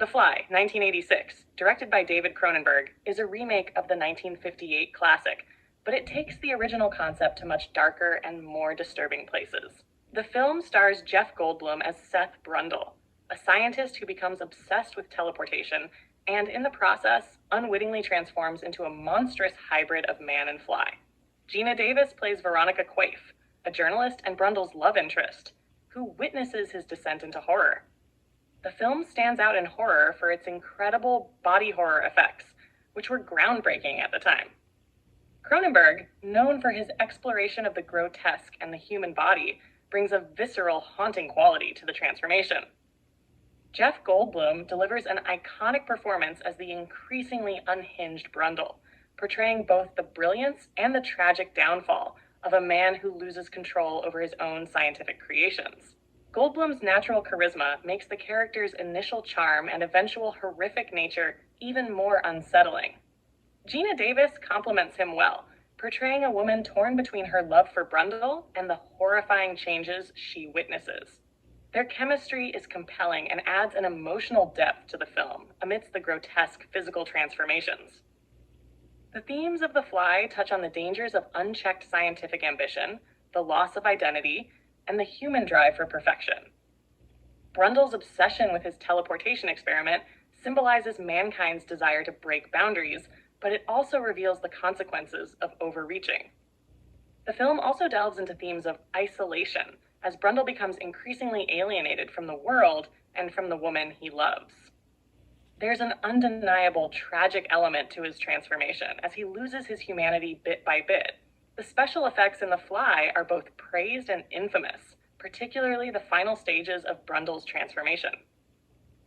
The Fly, 1986, directed by David Cronenberg, is a remake of the 1958 classic, but it takes the original concept to much darker and more disturbing places. The film stars Jeff Goldblum as Seth Brundle, a scientist who becomes obsessed with teleportation and, in the process, unwittingly transforms into a monstrous hybrid of man and fly. Gina Davis plays Veronica Quaife, a journalist and Brundle's love interest, who witnesses his descent into horror. The film stands out in horror for its incredible body horror effects, which were groundbreaking at the time. Cronenberg, known for his exploration of the grotesque and the human body, brings a visceral, haunting quality to the transformation. Jeff Goldblum delivers an iconic performance as the increasingly unhinged Brundle, portraying both the brilliance and the tragic downfall of a man who loses control over his own scientific creations. Goldblum's natural charisma makes the character's initial charm and eventual horrific nature even more unsettling. Gina Davis complements him well, portraying a woman torn between her love for Brundle and the horrifying changes she witnesses. Their chemistry is compelling and adds an emotional depth to the film amidst the grotesque physical transformations. The themes of The Fly touch on the dangers of unchecked scientific ambition, the loss of identity, and the human drive for perfection. Brundle's obsession with his teleportation experiment symbolizes mankind's desire to break boundaries, but it also reveals the consequences of overreaching. The film also delves into themes of isolation, as Brundle becomes increasingly alienated from the world and from the woman he loves. There's an undeniable tragic element to his transformation, as he loses his humanity bit by bit. The special effects in The Fly are both praised and infamous, particularly the final stages of Brundle's transformation.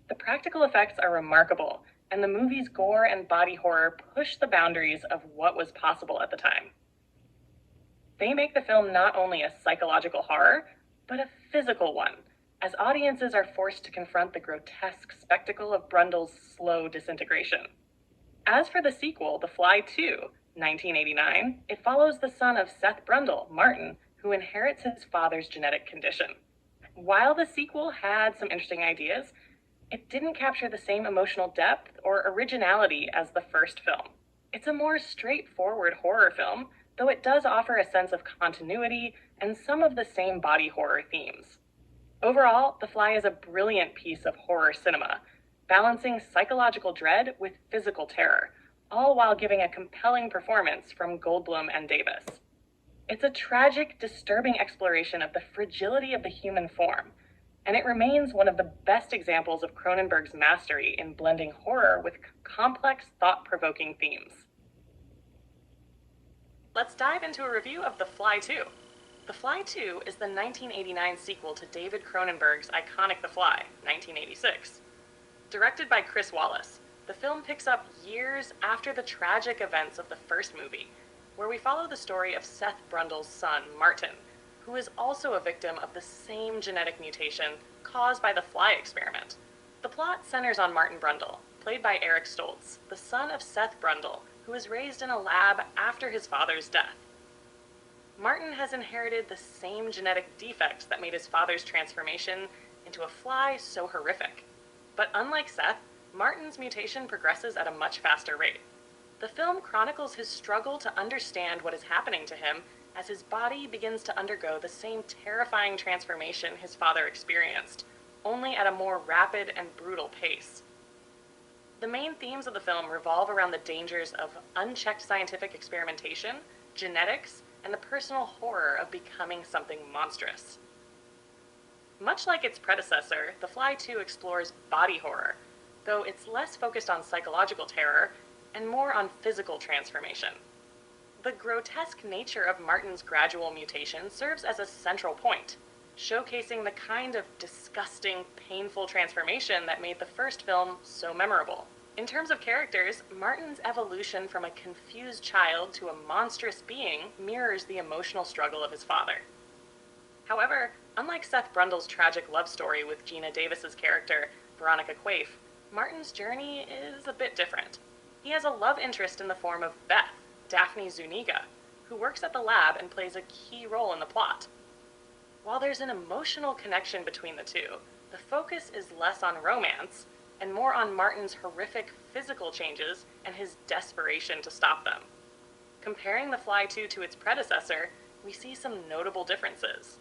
The practical effects are remarkable, and the movie's gore and body horror push the boundaries of what was possible at the time. They make the film not only a psychological horror, but a physical one, as audiences are forced to confront the grotesque spectacle of Brundle's slow disintegration. As for the sequel, The Fly 2, 1989, it follows the son of Seth Brundle, Martin, who inherits his father's genetic condition. While the sequel had some interesting ideas, it didn't capture the same emotional depth or originality as the first film. It's a more straightforward horror film, though it does offer a sense of continuity and some of the same body horror themes. Overall, The Fly is a brilliant piece of horror cinema, balancing psychological dread with physical terror, all while giving a compelling performance from Goldblum and Davis. It's a tragic, disturbing exploration of the fragility of the human form, and it remains one of the best examples of Cronenberg's mastery in blending horror with complex, thought-provoking themes. Let's dive into a review of The Fly 2. The Fly 2 is the 1989 sequel to David Cronenberg's iconic The Fly, 1986. Directed by Chris Wallace, the film picks up years after the tragic events of the first movie, where we follow the story of Seth Brundle's son, Martin, who is also a victim of the same genetic mutation caused by the fly experiment. The plot centers on Martin Brundle, played by Eric Stoltz, the son of Seth Brundle, who was raised in a lab after his father's death. Martin has inherited the same genetic defects that made his father's transformation into a fly so horrific. But unlike Seth, Martin's mutation progresses at a much faster rate. The film chronicles his struggle to understand what is happening to him as his body begins to undergo the same terrifying transformation his father experienced, only at a more rapid and brutal pace. The main themes of the film revolve around the dangers of unchecked scientific experimentation, genetics, and the personal horror of becoming something monstrous. Much like its predecessor, The Fly 2 explores body horror, though it's less focused on psychological terror and more on physical transformation. The grotesque nature of Martin's gradual mutation serves as a central point, showcasing the kind of disgusting, painful transformation that made the first film so memorable. In terms of characters, Martin's evolution from a confused child to a monstrous being mirrors the emotional struggle of his father. However, unlike Seth Brundle's tragic love story with Gina Davis's character, Veronica Quaife, Martin's journey is a bit different. He has a love interest in the form of Beth, Daphne Zuniga, who works at the lab and plays a key role in the plot. While there's an emotional connection between the two, the focus is less on romance and more on Martin's horrific physical changes and his desperation to stop them. Comparing The Fly 2 to its predecessor, we see some notable differences.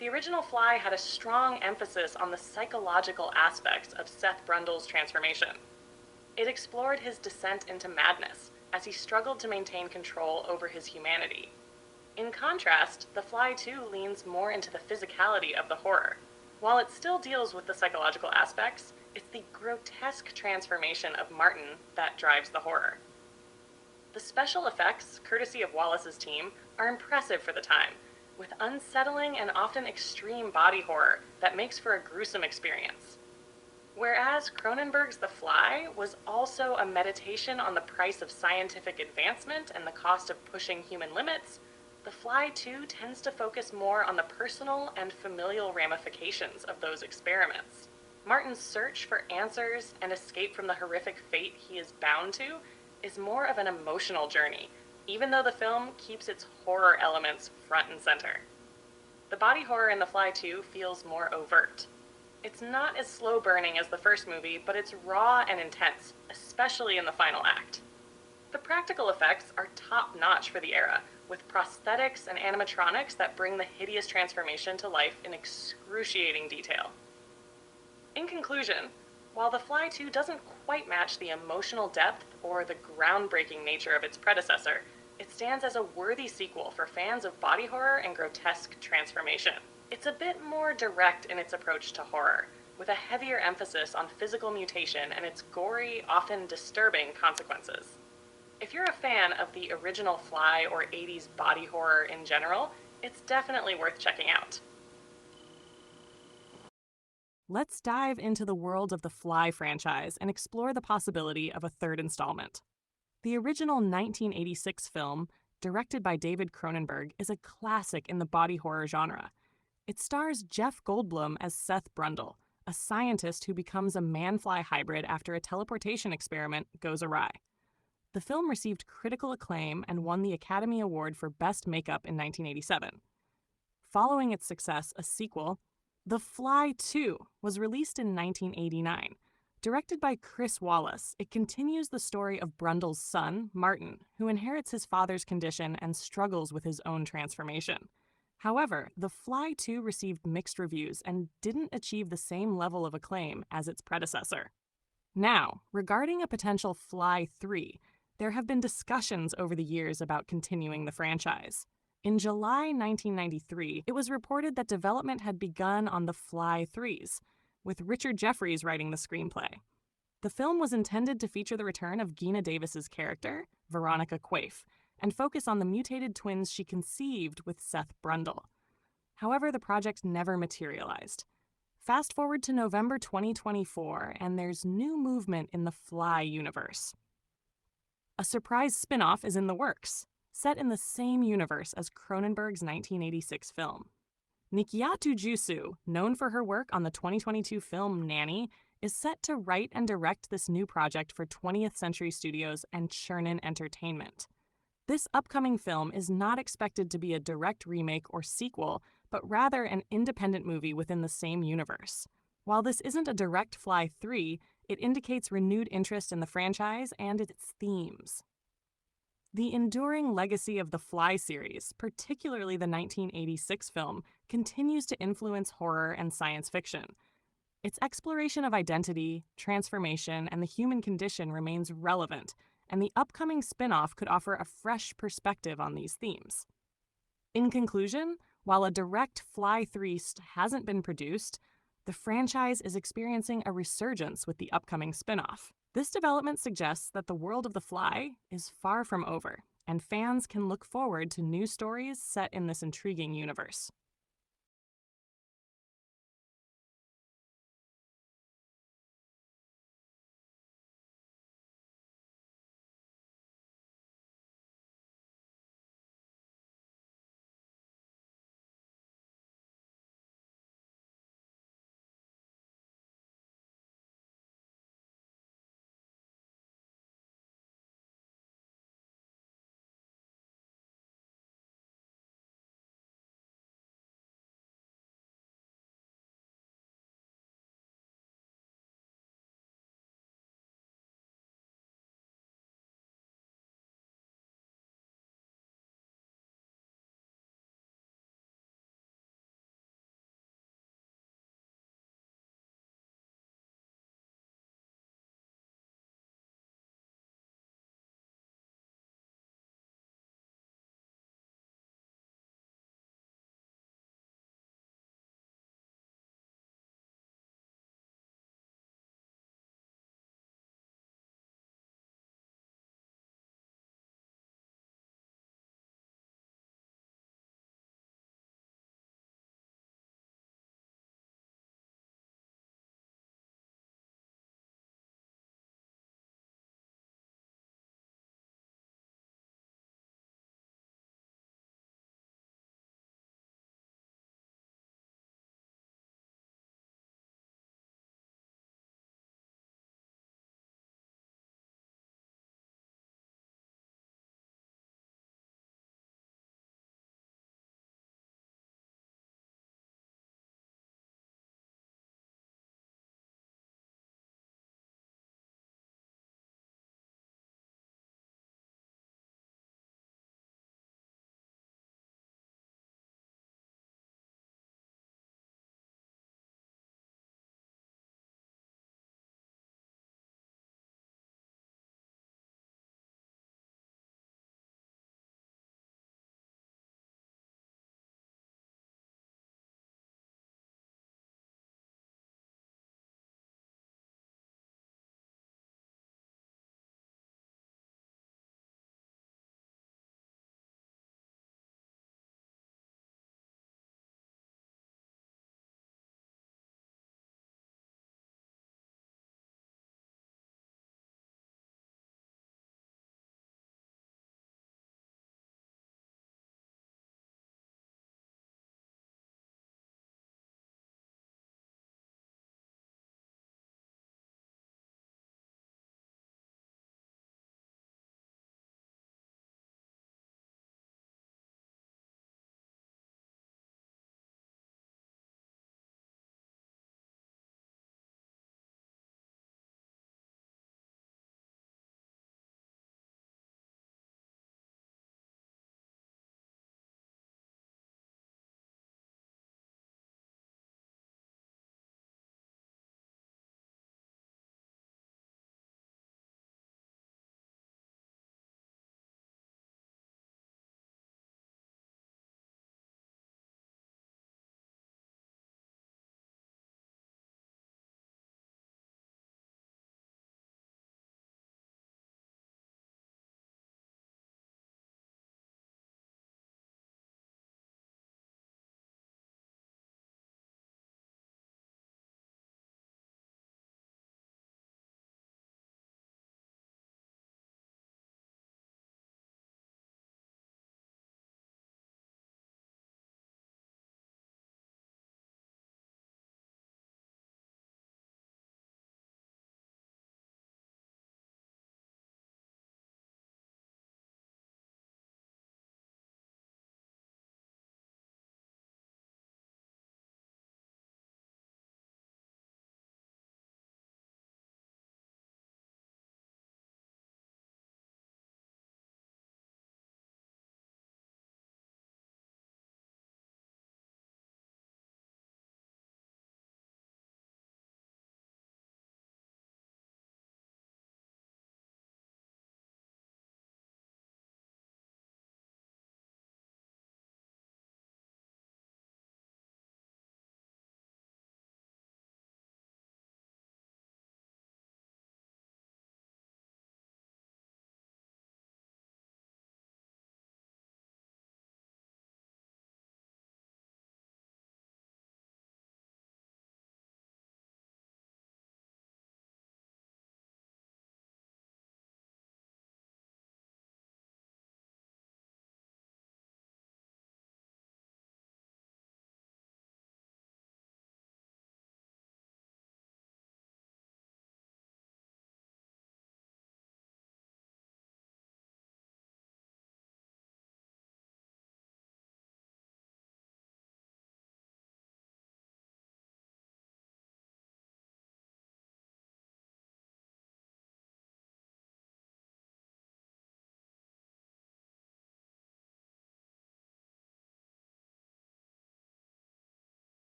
The original Fly had a strong emphasis on the psychological aspects of Seth Brundle's transformation. It explored his descent into madness as he struggled to maintain control over his humanity. In contrast, The Fly 2 leans more into the physicality of the horror. While it still deals with the psychological aspects, it's the grotesque transformation of Martin that drives the horror. The special effects, courtesy of Wallace's team, are impressive for the time, with unsettling and often extreme body horror that makes for a gruesome experience. Whereas Cronenberg's The Fly was also a meditation on the price of scientific advancement and the cost of pushing human limits, The Fly 2 tends to focus more on the personal and familial ramifications of those experiments. Martin's search for answers and escape from the horrific fate he is bound to is more of an emotional journey, even though the film keeps its horror elements front and center. The body horror in The Fly 2 feels more overt. It's not as slow burning as the first movie, but it's raw and intense, especially in the final act. The practical effects are top-notch for the era, with prosthetics and animatronics that bring the hideous transformation to life in excruciating detail. In conclusion, while The Fly 2 doesn't quite match the emotional depth or the groundbreaking nature of its predecessor, it stands as a worthy sequel for fans of body horror and grotesque transformation. It's a bit more direct in its approach to horror, with a heavier emphasis on physical mutation and its gory, often disturbing consequences. If you're a fan of the original Fly or 80s body horror in general, it's definitely worth checking out. Let's dive into the world of the Fly franchise and explore the possibility of a third installment. The original 1986 film, directed by David Cronenberg, is a classic in the body horror genre. It stars Jeff Goldblum as Seth Brundle, a scientist who becomes a man-fly hybrid after a teleportation experiment goes awry. The film received critical acclaim and won the Academy Award for Best Makeup in 1987. Following its success, a sequel, The Fly 2, was released in 1989. Directed by Chris Wallace, it continues the story of Brundle's son, Martin, who inherits his father's condition and struggles with his own transformation. However, The Fly 2 received mixed reviews and didn't achieve the same level of acclaim as its predecessor. Now, regarding a potential Fly 3, there have been discussions over the years about continuing the franchise. In July 1993, it was reported that development had begun on The Fly 3s, with Richard Jefferies writing the screenplay. The film was intended to feature the return of Geena Davis's character, Veronica Quaife, and focus on the mutated twins she conceived with Seth Brundle. However, the project never materialized. Fast forward to November 2024, and there's new movement in the Fly universe. A surprise spin-off is in the works, set in the same universe as Cronenberg's 1986 film. Nikyatu Jusu, known for her work on the 2022 film Nanny, is set to write and direct this new project for 20th Century Studios and Chernin Entertainment. This upcoming film is not expected to be a direct remake or sequel, but rather an independent movie within the same universe. While this isn't a direct Fly 3, it indicates renewed interest in the franchise and its themes. The enduring legacy of the Fly series, particularly the 1986 film, continues to influence horror and science fiction. Its exploration of identity, transformation, and the human condition remains relevant, and the upcoming spin-off could offer a fresh perspective on these themes. In conclusion, while a direct Fly 3 hasn't been produced, the franchise is experiencing a resurgence with the upcoming spin-off. This development suggests that the world of The Fly is far from over, and fans can look forward to new stories set in this intriguing universe.